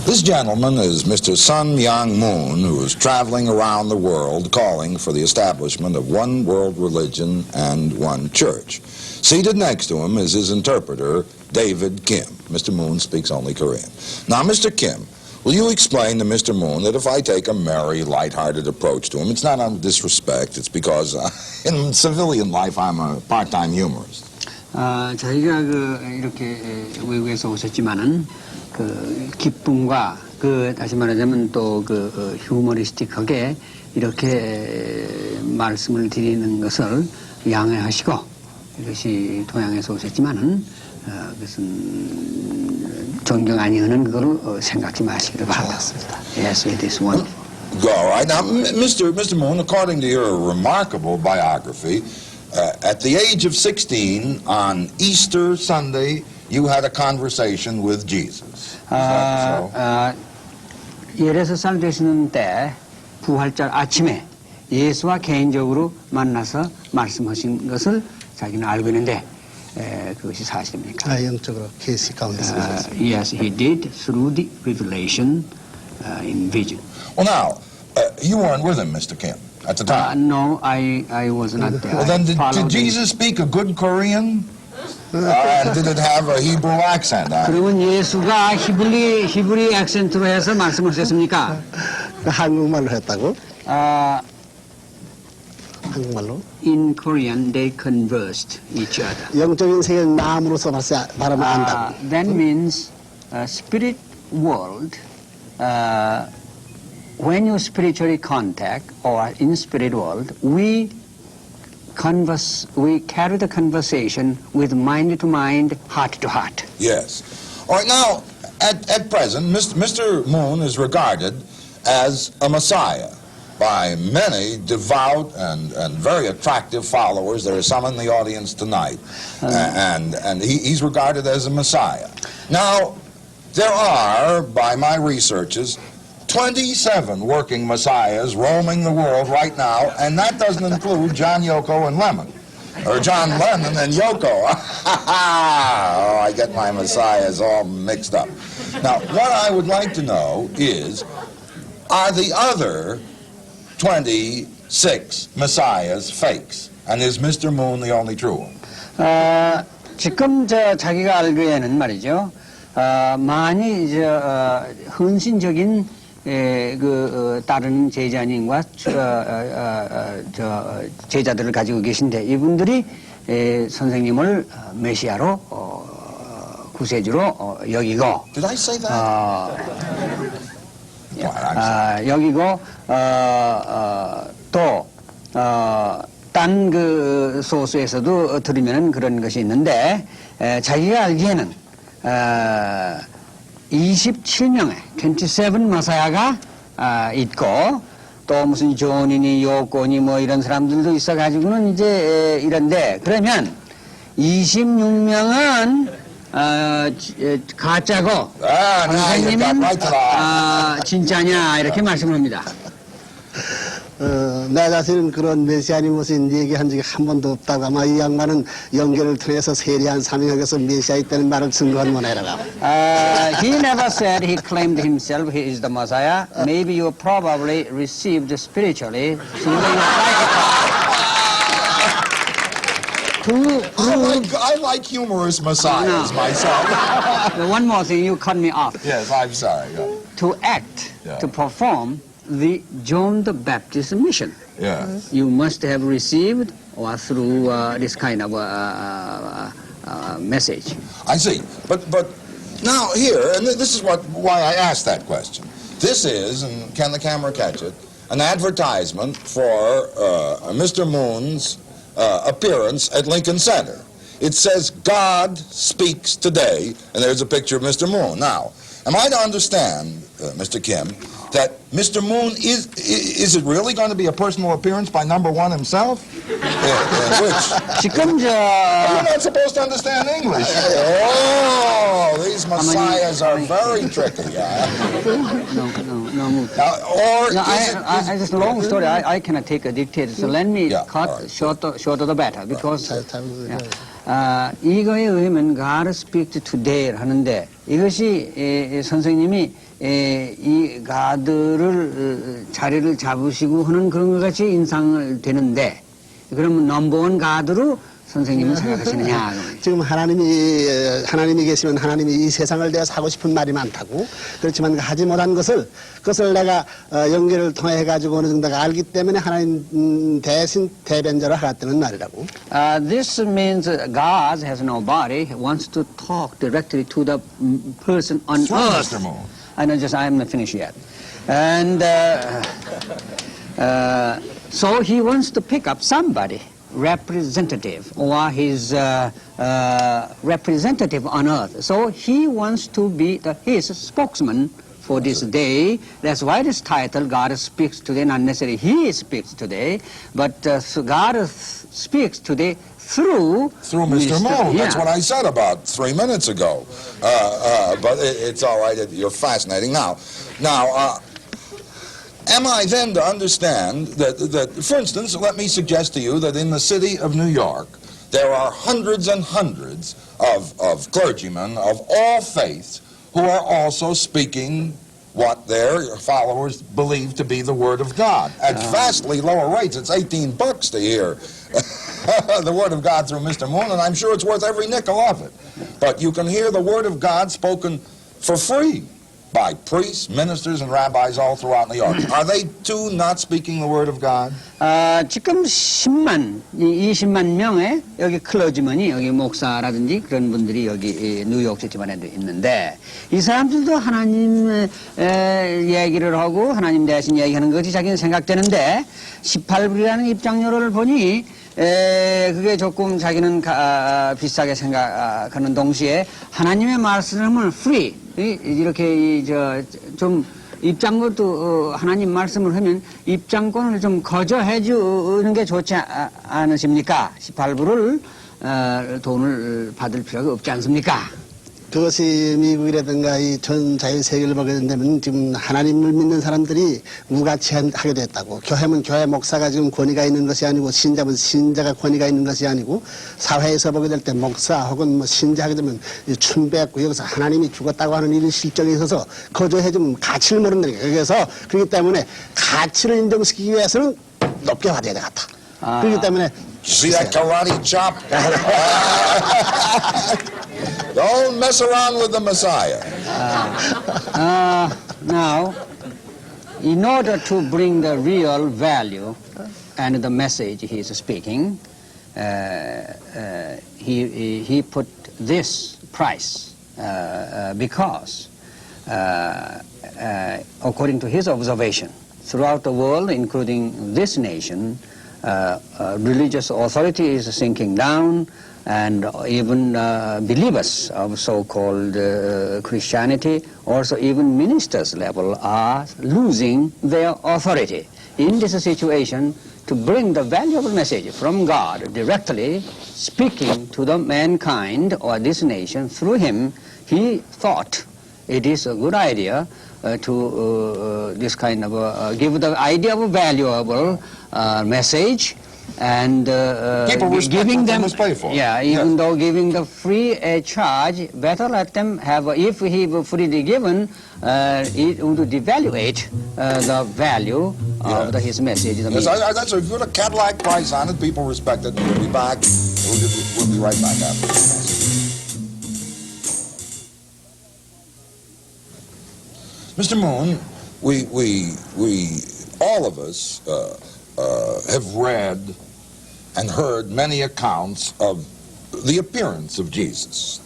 This gentleman is Mr. Myung Moon, who is traveling around the world calling for the establishment of one world religion and one church. Seated next to him is his interpreter, David Kim. Mr. Moon speaks only Korean. Now, Mr. Kim, will you explain to Mr. Moon that if I take a merry, light-hearted approach to him, it's not out of disrespect, it's because in civilian life I'm a part-time humorist. 저희가 이렇게 외국에서 오셨지만은 기쁨과 다시 말하자면 또 휴머리스틱하게 이렇게 말씀을 드리는 것을 양해하시고 이것이 동양에서 오셨지만은 그것은 존경 아니하는 그걸 생각지 마시기를 바랍니다. Yes, it is wonderful. All right. Now, Mr. Moon, according to your remarkable biography, at the age of 16 on Easter Sunday, you had a conversation with Jesus. Is that so? 16살 되시는 때 부활절 아침에 예수와 개인적으로 만나서 말씀하신 것을 자기는 알고 있는데 그것이 사실입니까? 영적으로 계시 가운데서 Yes, he did through the revelation in vision. Well, now, you weren't with him, Mr. Kim, at the time. No, I was not there. Well, then did Jesus speak a good Korean? And did it have a Hebrew accent? 그러면 예수가 히브리 액센트로 해서 말씀을 하셨습니까? 한국말로 했다고? 한국말로? In Korean, they conversed each other. 영적인 세계를 마음으로서 바라만 안다. That means spirit world. When you spiritually contact or in spirit world, we carry the conversation with mind to mind, heart to heart. Yes. All right, now, at present, Mr. Moon is regarded as a Messiah by many devout and very attractive followers. There are some in the audience tonight. And he's regarded as a Messiah. Now, there are, by my researches, 27 working messiahs roaming the world right now, and that doesn't include John, Yoko, and Lemon. Or John Lennon and Yoko. Oh, I get my messiahs all mixed up. Now, what I would like to know is, are the other 26 messiahs fakes? And is Mr. Moon the only true one? 지금 자기가 알기에는 말이죠. 많이 헌신적인 다른 제자님과 제자들을 가지고 계신데 이분들이 선생님을 메시아로 구세주로 여기고 Did I say that? 여기고 또 딴 소수에서도 들으면 그런 것이 있는데 자기가 알기에는 27명의 27 마사야가 있고 또 무슨 존이니 요코니 뭐 이런 사람들도 있어가지고는 이제 이런데 그러면 26명은 가짜고 선생님은 진짜냐 이렇게 말씀을 합니다. 나 자신은 그런 메시아님 모습 얘기한 적이 한 번도 없다고 아마 이 양반은 연결을 통해서 세례한 사명하게서 메시아 있다는 말을 증거한 모양이라고. He never said he claimed himself he is the Messiah. Maybe you probably received spiritually through the I like humorous messiahs myself. One more thing, you cut me off. Yes, I'm sorry. To act, to perform the John the Baptist mission. Yes. You must have received or through this kind of message. I see. But now here, and this is why I asked that question. This is, and can the camera catch it, an advertisement for Mr. Moon's appearance at Lincoln Center. It says, God speaks today, and there's a picture of Mr. Moon. Now, am I to understand, Mr. Kim, that Mr. Moon is it really going to be a personal appearance by number one himself? Which? 지금 You're not supposed to understand English. Oh, these messiahs are very tricky. No. Or just a long story. I cannot take a dictate. So let me cut shorter the better because 이거에 의하면 God speaks today 하는데 이것이 선생님이 이 God를 자리를 잡으시고 하는 그런 것 같이 인상을 되는데 그러면 넘버원 God로 선생님은 생각하시느냐? 지금 하나님이 계시면 하나님이 이 세상을 대해서 하고 싶은 말이 많다고 그렇지만 하지 못한 그것을 내가 연결을 통해 가지고 어느 정도가 알기 때문에 하나님 대신 대변자로 하겠다는 말이라고. This means God has no body. He wants to talk directly to the person on earth. Mr. Moon. I know, just I haven't finished yet. And so he wants to pick up somebody. Representative or his representative on earth. So he wants to be his spokesman for this day. That's why this title, God Speaks Today, not necessarily He speaks today, but so God speaks today through Mr. Moon. Yeah. That's what I said about 3 minutes ago. But it's all right. You're fascinating. Now, am I then to understand that, for instance, let me suggest to you that in the city of New York, there are hundreds and hundreds of clergymen of all faiths who are also speaking what their followers believe to be the Word of God at vastly lower rates. It's $18 to hear the Word of God through Mr. Moon, and I'm sure it's worth every nickel of it. But you can hear the Word of God spoken for free by priests, ministers, and rabbis all throughout New York. Are they too not speaking the Word of God? 지금 20만 명의 여기 클러지먼이 여기 목사라든지 그런 분들이 여기 뉴욕 시티만에도 있는데 이 사람들도 하나님 얘기를 하고 하나님 대신 얘기하는 것이 자기는 생각되는데 18불이라는 입장료를 보니 그게 조금 자기는 비싸게 생각하는 동시에 하나님의 말씀을 free 이렇게 좀 입장권도 하나님 말씀을 하면 입장권을 좀 거저해 주는 게 좋지 않으십니까? 18불을 돈을 받을 필요가 없지 않습니까? 그것이 미국이라든가 이 전 자유세계를 보게 된다면 지금 하나님을 믿는 사람들이 무가치하게 됐다고. 교회면 교회 목사가 지금 권위가 있는 것이 아니고 신자면 신자가 권위가 있는 것이 아니고 사회에서 보게 될 때 목사 혹은 뭐 신자하게 되면 춘배했고 여기서 하나님이 죽었다고 하는 이런 실정이 있어서 거저해주면 가치를 모른다는 거예요. 그래서 그렇기 때문에 가치를 인정시키기 위해서는 높게 받아야 되겠다. 그렇기 때문에 See that karate chop? Don't mess around with the Messiah. Now, in order to bring the real value and the message he is speaking, he put this price because, according to his observation, throughout the world, including this nation, religious authority is sinking down, and even believers of so-called Christianity, also even ministers level, are losing their authority. In this situation, to bring the valuable message from God directly, speaking to the mankind or this nation through him, he thought it is a good idea to this kind of give the idea of a valuable message and giving them, even though giving the free charge, better let them have, if he were freely given, it would devaluate the value of his message. Yes, that's if you put a Cadillac price on it, people respect it. We'll be back. We'll be right back after this. Mr. Moon, we all of us have read and heard many accounts of the appearance of Jesus.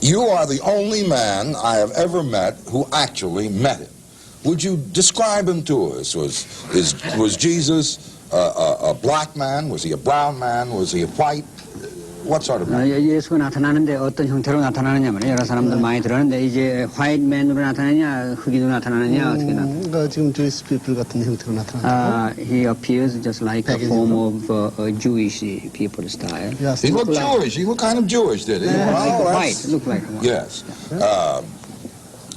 You are the only man I have ever met who actually met him. Would you describe him to us? Was Jesus a black man? Was he a brown man? Was he a white? What sort of man? 예수가 나타나는데 어떤 형태로 나타나느냐 말이에요. 여러 사람들 많이 들었는데 이제 화이트맨으로 나타나냐, 흑인으로 나타나느냐 어떻게 나타나냐? 지금 Jewish people 같은 형태로 나타나요. He appears just like a form of Jewish people style. Yes. He looked Jewish. He looked kind of Jewish, did he? Like a white. Looked like a white. Yes.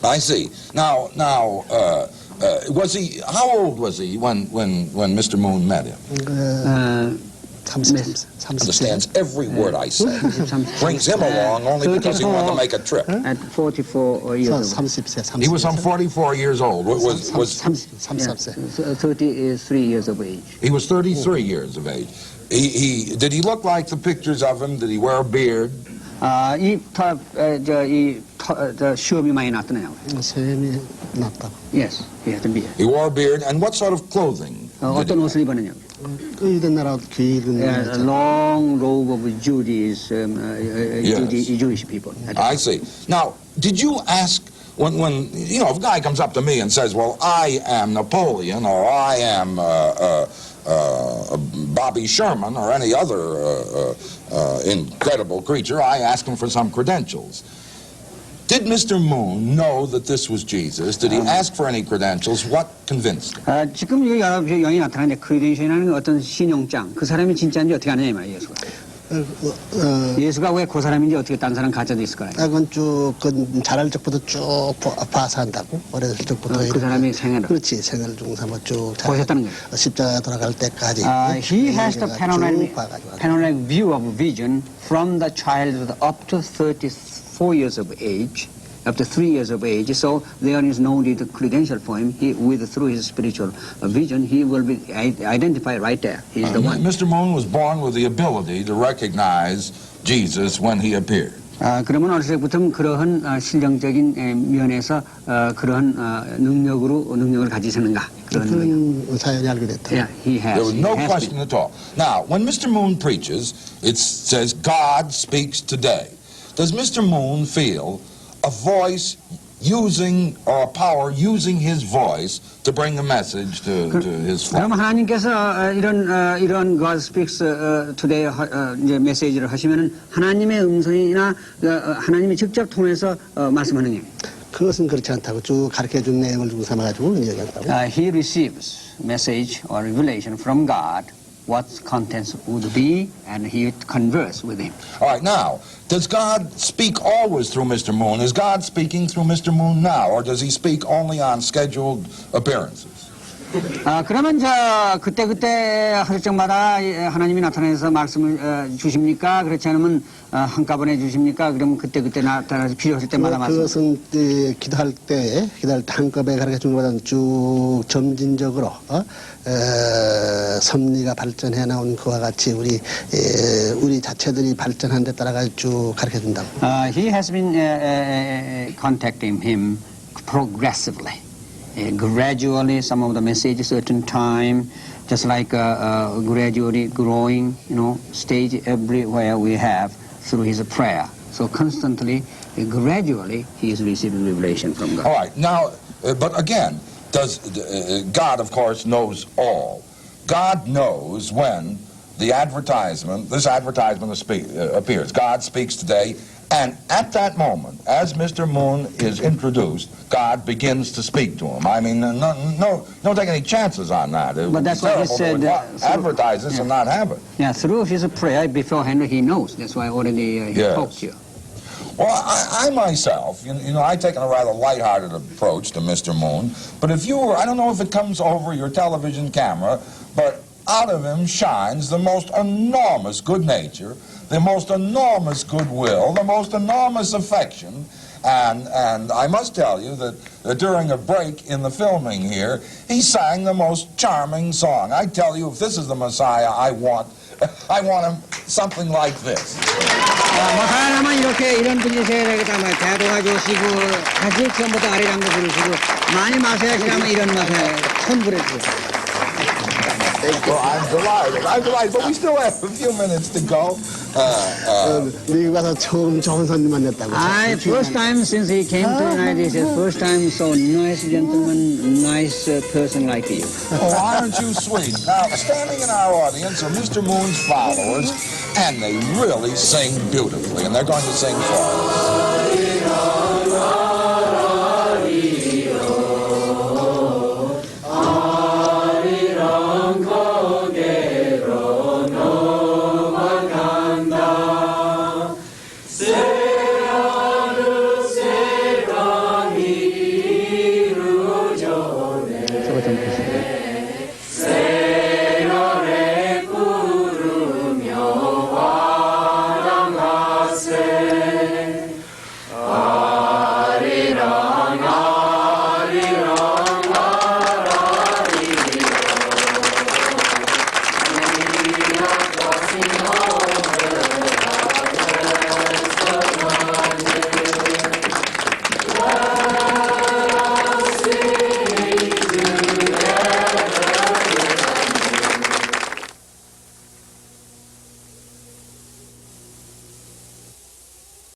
I see. Now, was he? How old was he when Mr. Moon met him? Understands every word I say. Brings him along only because he wanted to make a trip. At 44 years old. 30세, He was some 44 years old. Was 33세. 33 years of age. He was 33 years of age. Did he look like the pictures of him? Did he wear a beard? 시험이 많이 났더네요. 셈이 났다고. Yes, he had a beard. He wore a beard. And what sort of clothing? 어떤 옷을 입었느냐? 그 나라 길은 A long robe of Jewish people. I see. Now, did you ask, when you know, if a guy comes up to me and says, well, I am Napoleon, or I am Bobby Sherman, or any other incredible creature, I ask him for some credentials. Did Mr. Moon know that this was Jesus? Did he ask for any credentials? What convinced him? 지금 여러 영이 나타나는데 크리덴셜이라는 어떤 신용장, 그 사람이 진짜인지 어떻게 아느냐 이 말이에요, 예수가. 예수가 왜 그 사람인지 어떻게 딴 사람 가짜도 있을까요? 그건 쭉 자랄 적부터 쭉 봐서 한다고. 어렸을 적부터. 그 사람의 생애를. 그렇지, 생애를 쭉 삼아 쭉 보셨다는 거예요. 십자가 돌아갈 때까지. He has the panoramic view of vision from the childhood up to 34 years of age, up to 3 years of age. So there is no need credential for him. Through his spiritual vision, he will be identified right there. He's the one. Mr. Moon was born with the ability to recognize Jesus when he appeared. 그러면 어렸을 때부터 그러한 실력적인 면에서 그러한 능력을 가지셨는가? 그런 사연이 알게 됐다. Yeah, he has. There was no question at all. Now, when Mr. Moon preaches, it says, God speaks today. Does Mr. Moon feel a voice using, or a power using his voice to bring a message to his flock? 그럼 하나님께서 이런 God speaks today 이제 메시지를 하시면은 하나님의 음성이나 하나님이 직접 통해서 말씀하느냐? 그것은 그렇지 않다고 쭉 가르쳐준 내용을 좀 삼아가지고 얘기한다고. He receives message or revelation from God. What contents would be, and he converse with him. All right, now, does God speak always through Mr. Moon? Is God speaking through Mr. Moon now, or does he speak only on scheduled appearances? 그러면 그때 할 적마다 하나님이 나타나서 말씀을 주십니까? 그렇지 않으면 한꺼번에 주십니까? 그러면 그때 나타나서 필요할 때마다 말씀. 그것은 기도할 때 한꺼번에 가르쳐 준 것보다는 쭉 점진적으로 섭리가 발전해 나온 그와 같이 우리 자체들이 발전한 데 따라가 쭉 가르쳐 준다고. He has been contacting him progressively. Gradually, some of the messages certain time, just like gradually growing, stage everywhere we have through his prayer. So constantly, gradually, he is receiving revelation from God. All right, now, but again, God, of course, knows all. God knows when this advertisement appears. God speaks today. And at that moment, as Mr. Moon is introduced, God begins to speak to him. I mean, don't take any chances on that. But that's why he said, advertise this and not have it. Yeah, through his prayer beforehand, he knows. That's why already he spoke to you. Well, I myself, I take a rather lighthearted approach to Mr. Moon. But if you were, I don't know if it comes over your television camera, but out of him shines the most enormous good nature, the most enormous goodwill, the most enormous affection, and I must tell you that during a break in the filming here, he sang the most charming song. I tell you, if this is the Messiah I want him something like this. 사람은 이런 분이 되어야 되겠다. 대도가 주시고 사실 처음부터 아리랑도 부르시고 많이 마셔야지라면 이런 맛에 손부려주고. Well, I'm delighted, but we still have a few minutes to go. 미국 가서 처음 좋은 손님 만났다고. First time since he came to the United States, first time so nice gentleman, nice person like you. Oh, aren't you sweet? Now, standing in our audience are Mr. Moon's followers, and they really sing beautifully, and they're going to sing for us.